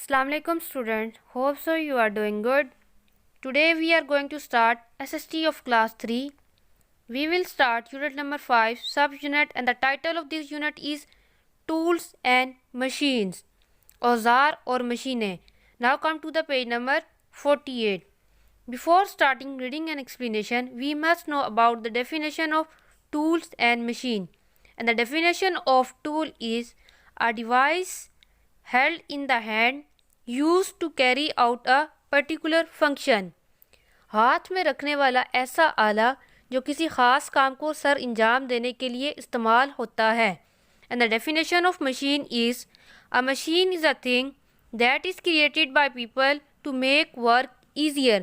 Assalamu alaikum student. Hope so you are doing good. Today we are going to start SST of class 3. We will start unit number 5 subunit and the title of this unit is Tools and Machines. औज़ार और मशीनें. Now come to the page number 48. Before starting reading and explanation, we must know about the definition of tools and machine. And the definition of tool is a device held in the hand used to carry out a particular function. हाथ में रखने वाला ऐसा आला जो किसी ख़ास काम को सर अंजाम देने के लिए इस्तेमाल होता है. And the definition of machine is a machine is a thing that is created by people to make work easier.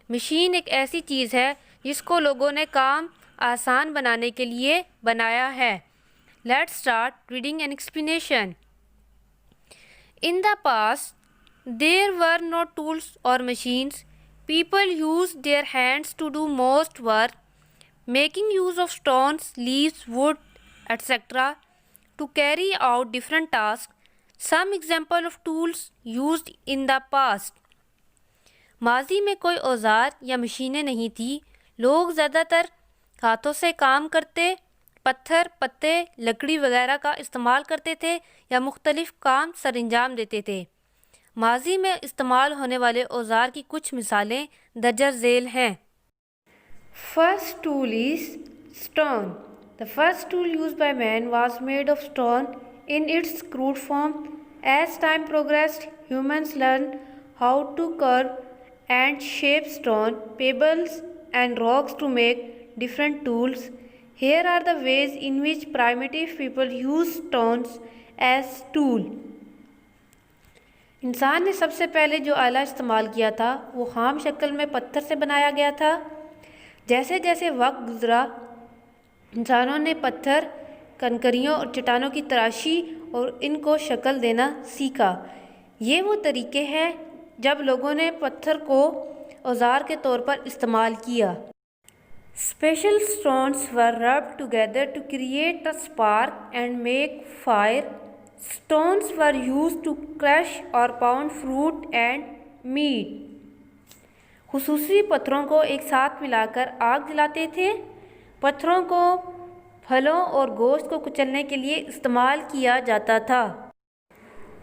Machine एक ऐसी चीज़ है जिसको लोगों ने काम आसान बनाने के लिए बनाया है. Let's start reading and explanation. In the past, there were no tools or machines. People used their hands to do most work, making use of stones, leaves, wood, etc. to carry out different tasks. Some example of tools used in the past. माजी में कोई औज़ार या मशीनें नहीं थी. लोग ज़्यादातर हाथों से काम करते, पत्थर, पत्ते, लकड़ी वगैरह का इस्तेमाल करते थे या मुख्तलिफ काम सरअंजाम देते थे. माजी में इस्तेमाल होने वाले औज़ार की कुछ मिसालें दर्ज झेल हैं. First tool is stone. The first tool used by man was made of stone in its crude form. As time progressed humans learn how to carve and shape stone, pebbles and rocks to make different tools. Here are the ways in which primitive people use stones as tool. इंसान ने सबसे पहले जो आला इस्तेमाल किया था वो खाम शक्ल में पत्थर से बनाया गया था. जैसे जैसे वक्त गुज़रा इंसानों ने पत्थर, कंकरियों और चट्टानों की तराशी और इनको शक्ल देना सीखा. ये वो तरीके हैं जब लोगों ने पत्थर को औज़ार के तौर पर इस्तेमाल किया. Special stones were rubbed together to create a spark and make fire. Stones were used to crush और पाउंड फ्रूट एंड मीट. खुसूसी पत्थरों को एक साथ मिलाकर आग जलाते थे. पत्थरों को फलों और गोश्त को कुचलने के लिए इस्तेमाल किया जाता था.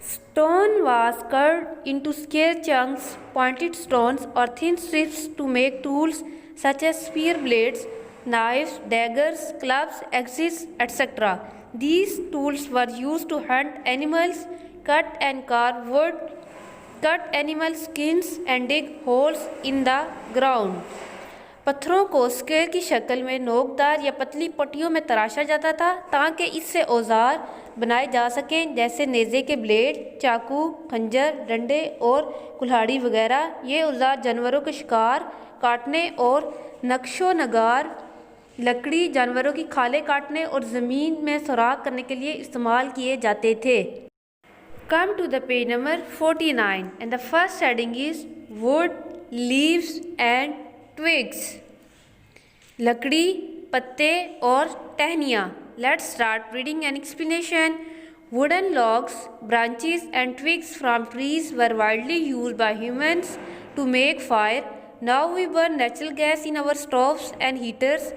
Stone was cut into square chunks, pointed stones or thin strips to make tools such as spear blades, knives, daggers, clubs, axes, etc. These tools were used to hunt animals, cut and carve wood, cut animal skins and dig holes in the ground. पत्थरों को square की शक्ल में नोकदार या पतली पट्टियों में तराशा जाता था ताकि इससे औज़ार बनाए जा सकें जैसे नेज़े के ब्लेड, चाकू, खंजर, डंडे और कुल्हाड़ी वगैरह. ये औज़ार जानवरों के शिकार काटने और नक्शो नगार, लकड़ी, जानवरों की खालें काटने और ज़मीन में सुराख करने के लिए इस्तेमाल किए जाते थे. Come to the page number 49 and the first heading is wood, leaves and twigs. लकड़ी, पत्ते और टहनियाँ. Let's start reading and explanation. Wooden logs, branches and twigs from trees were widely used by humans to make fire. Now we burn natural gas in our stoves and heaters.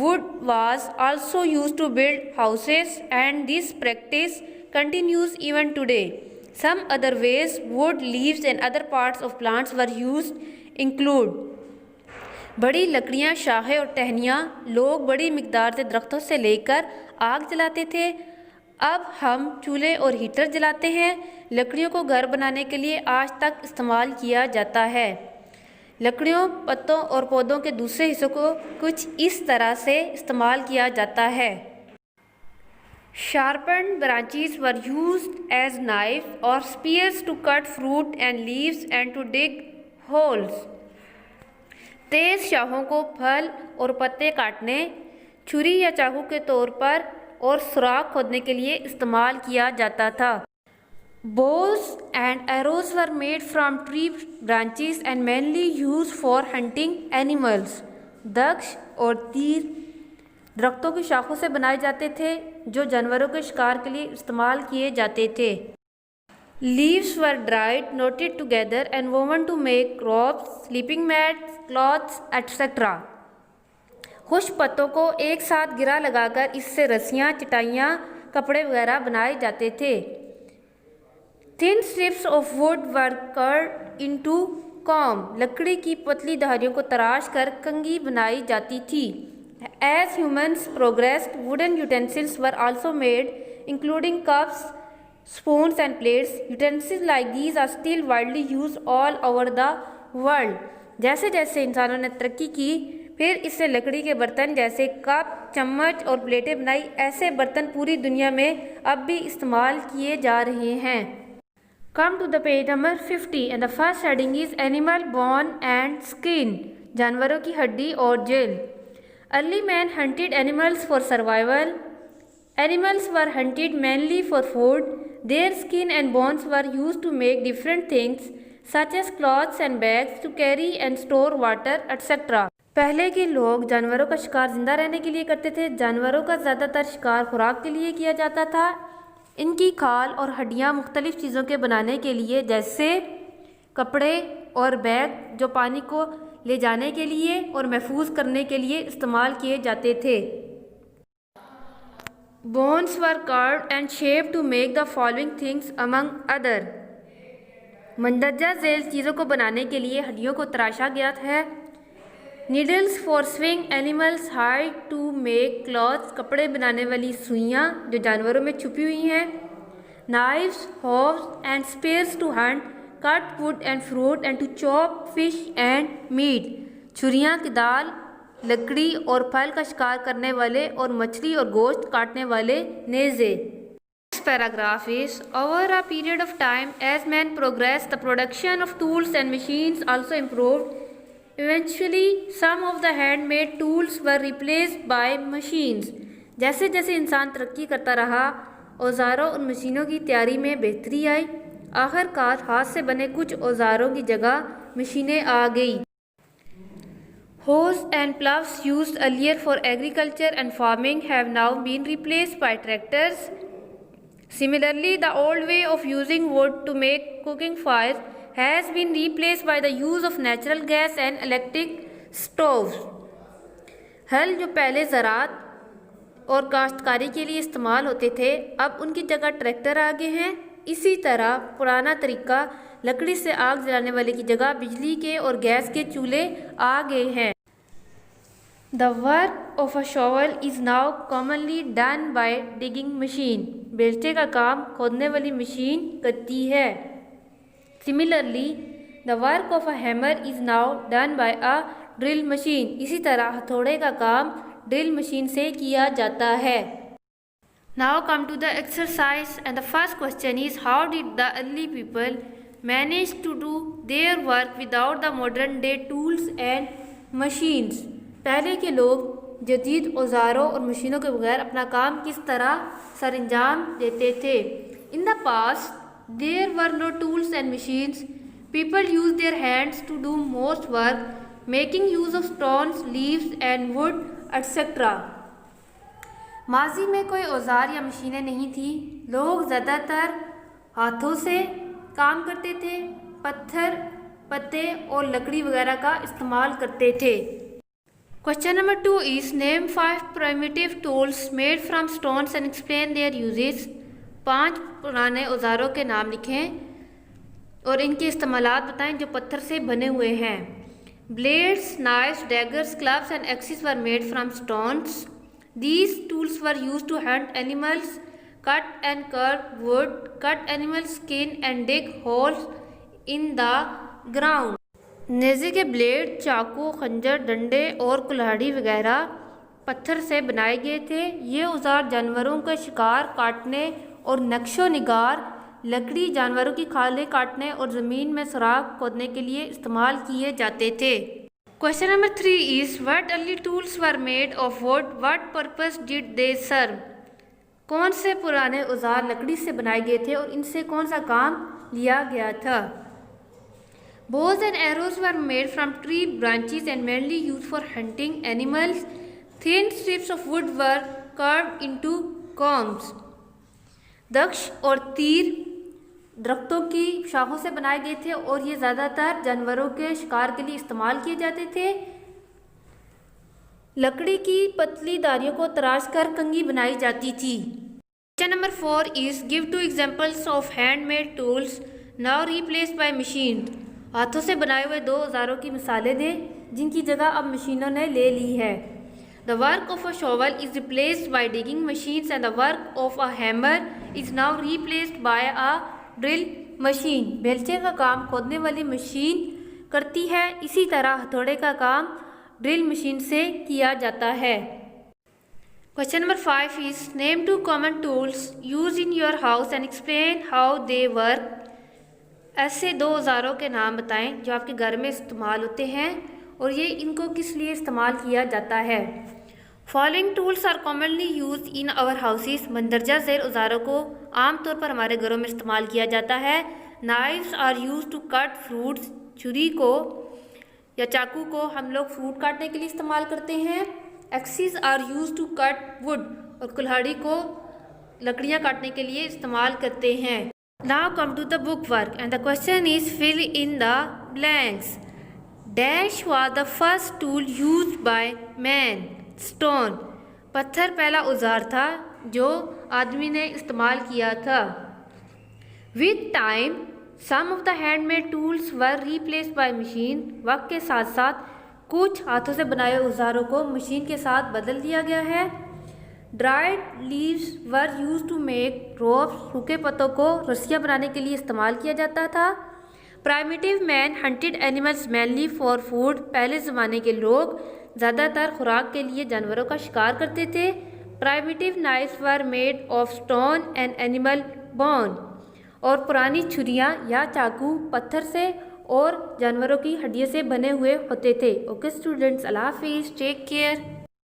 Wood was also used to build houses and this practice continues even today. Some other ways wood, leaves and other parts of plants were used include बड़ी लकड़ियाँ, शाखें और टहनियाँ. लोग बड़ी मिकदार से दरख्तों से लेकर आग जलाते थे. अब हम चूल्हे और हीटर जलाते हैं. लकड़ियों को घर बनाने के लिए आज तक इस्तेमाल किया जाता है. लकड़ियों, पत्तों और पौधों के दूसरे हिस्सों को कुछ इस तरह से इस्तेमाल किया जाता है. Sharpened branches were used as knives or spears to cut fruit and leaves and to dig holes. तेज़ शाहों को फल और पत्ते काटने, छुरी या चाकू के तौर पर और सुराख खोदने के लिए इस्तेमाल किया जाता था. Bows and arrows were made from tree branches and mainly used for hunting animals. दक्ष और तीर दरख्तों की शाखों से बनाए जाते थे जो जानवरों के शिकार के लिए इस्तेमाल किए जाते थे. Leaves were dried, knotted together and woven to make ropes, sleeping mats, cloths, etc. खुश पत्तों को एक साथ गिरा लगाकर इससे रस्सियाँ, चटाइयाँ, कपड़े वगैरह बनाए जाते थे। Thin strips of wood were cut into comb. लकड़ी की पतली धारियों को तराश कर कंघी बनाई जाती थी। As humans progressed, wooden utensils were also made, including cups, spoons and plates. Utensils like these are still widely used all over the world. जैसे जैसे इंसानों ने तरक्की की, फिर इससे लकड़ी के बर्तन जैसे कप, चम्मच और प्लेटें बनाई। ऐसे बर्तन पूरी दुनिया में अब भी इस्तेमाल किए जा रहे हैं। Come to the page number 50 and the first heading is animal bone and skin. जानवरों की हड्डी और jail. Early man hunted animals for survival. Animals were hunted mainly for food. Their skin and bones were used to make different things such as cloths and bags to carry and store water, etc. पहले के लोग जानवरों का शिकार जिंदा रहने के लिए करते थे। जानवरों का ज़्यादातर शिकार खुराक के लिए किया जाता था। इनकी खाल और हड्डियाँ मुख्तलिफ़ चीज़ों के बनाने के लिए, जैसे कपड़े और बैग, जो पानी को ले जाने के लिए और महफूज करने के लिए इस्तेमाल किए जाते थे। Bones were carved and shaped to make the following things among other. मंदरजा झेल चीज़ों को बनाने के लिए हड्डियों को तराशा गया है। Needles for sewing animals hide to make clothes, कपड़े बनाने वाली सुइयाँ जो जानवरों में छुपी हुई हैं। Knives, hoes and spears to hunt, cut wood and fruit and to chop fish and meat. छुरियाँ, किदाल, लकड़ी और फल का शिकार करने वाले और मछली और गोश्त काटने वाले नेज़े। This paragraph is, over a period of time as man progressed, the production of tools and machines also improved. Eventually, some of the handmade tools were replaced by machines. जैसे जैसे इंसान तरक्की करता रहा, औजारों और मशीनों की तैयारी में बेहतरी आई। आखिरकार हाथ से बने कुछ औजारों की जगह मशीनें आ गई। Hoes and plows used earlier for agriculture and farming have now been replaced by tractors. Similarly, the old way of using wood to make cooking fires has been replaced by the use of natural gas and electric stoves. हल जो पहले ज़राअत और काश्तकारी के लिए इस्तेमाल होते थे, अब उनकी जगह ट्रैक्टर आ गए हैं। इसी तरह पुराना तरीका लकड़ी से आग जलाने वाले की जगह बिजली के और गैस के चूल्हे आ गए हैं। The work of a shovel is now commonly done by digging machine. बेलचे का काम खोदने वाली मशीन करती है। Similarly, the work of a hammer is now done by a drill machine. इसी तरह हथौड़े का काम ड्रिल मशीन से किया जाता है। Now come to the exercise and the first question is, how did the early people manage to do their work without the modern day tools and machines? पहले के लोग जदीद औजारों और मशीनों के बगैर अपना काम किस तरह सरअंजाम देते थे। In the past there were no tools and machines. People use their hands to do most work, making use of stones, leaves and wood etcetera. माजी में कोई औजार या मशीनें नहीं थी। लोग ज़्यादातर हाथों से काम करते थे, पत्थर, पत्ते और लकड़ी वगैरह का इस्तेमाल करते थे। Question number 2 is, name 5 primitive tools made from stones and explain their uses. 5 पुराने औजारों के नाम लिखें और इनके इस्तेमालात बताएं जो पत्थर से बने हुए हैं। Blades, knives, daggers, clubs and axes were made from stones. These tools were used to hunt animals, cut and carve wood, cut animal skin and dig holes in the ground. नेज़े के ब्लेड, चाकू, खंजर, डंडे और कुल्हाड़ी वगैरह पत्थर से बनाए गए थे। ये औजार जानवरों का शिकार काटने और नक्शो निगार, लकड़ी, जानवरों की खालें काटने और ज़मीन में सुराख खोदने के लिए इस्तेमाल किए जाते थे। Question number 3 is, what early tools were made of wood, what purpose did they serve. कौन से पुराने औजार लकड़ी से बनाए गए थे और इनसे कौन सा काम लिया गया था। Bows and arrows were made from tree branches and mainly used for hunting animals. Thin strips of wood were carved into combs. दक्ष और तीर दरख्तों की शाखों से बनाए गए थे और ये ज़्यादातर जानवरों के शिकार के लिए इस्तेमाल किए जाते थे। लकड़ी की पतली डारियों को तराश कर कंघी बनाई जाती थी। Question number 4 is give 2 examples of handmade tools now replaced by machine. हाथों से बनाए हुए 2 औजारों की मिसालें दें जिनकी जगह अब मशीनों ने ले ली है। The work of a shovel is replaced by digging machines and the work of a hammer is now replaced by a drill machine. बेलचे का काम खोदने वाली मशीन करती है, इसी तरह हथौड़े का काम ड्रिल मशीन से किया जाता है। Question number 5 is name 2 common tools use in your house and explain how they work. ऐसे 2 औजारों के नाम बताएं जो आपके घर में इस्तेमाल होते हैं और ये इनको किस लिए इस्तेमाल किया जाता है। Following tools are commonly use in our houses. मंदरजा झेल औजारों को आमतौर पर हमारे घरों में इस्तेमाल किया जाता है। Knives are use to cut fruits. छुरी को या चाकू को हम लोग फ्रूट काटने के लिए इस्तेमाल करते हैं। Axes are use to cut wood. और कुल्हाड़ी को लकड़ियाँ काटने के लिए इस्तेमाल करते हैं। Now come to the book work and the question is fill in the blanks. Dash was the first tool use by man. Stone. पत्थर पहला औजार था जो आदमी ने इस्तेमाल किया था। With time some of the handmade tools were replaced by machine. वक्त के साथ साथ कुछ हाथों से बनाए औजारों को मशीन के साथ बदल दिया गया है। Dried leaves were use to make ropes. सूखे पत्तों को रस्सियाँ बनाने के लिए इस्तेमाल किया जाता था। Primitive man hunted animals mainly for food. पहले ज़माने के लोग ज़्यादातर खुराक के लिए जानवरों का शिकार करते थे। Primitive knifes were made of stone and animal bone. और पुरानी छुरियाँ या चाकू पत्थर से और जानवरों की हड्डियों से बने हुए होते थे। ओके स्टूडेंट्स, अल्लाह हाफिज़, टेक केयर।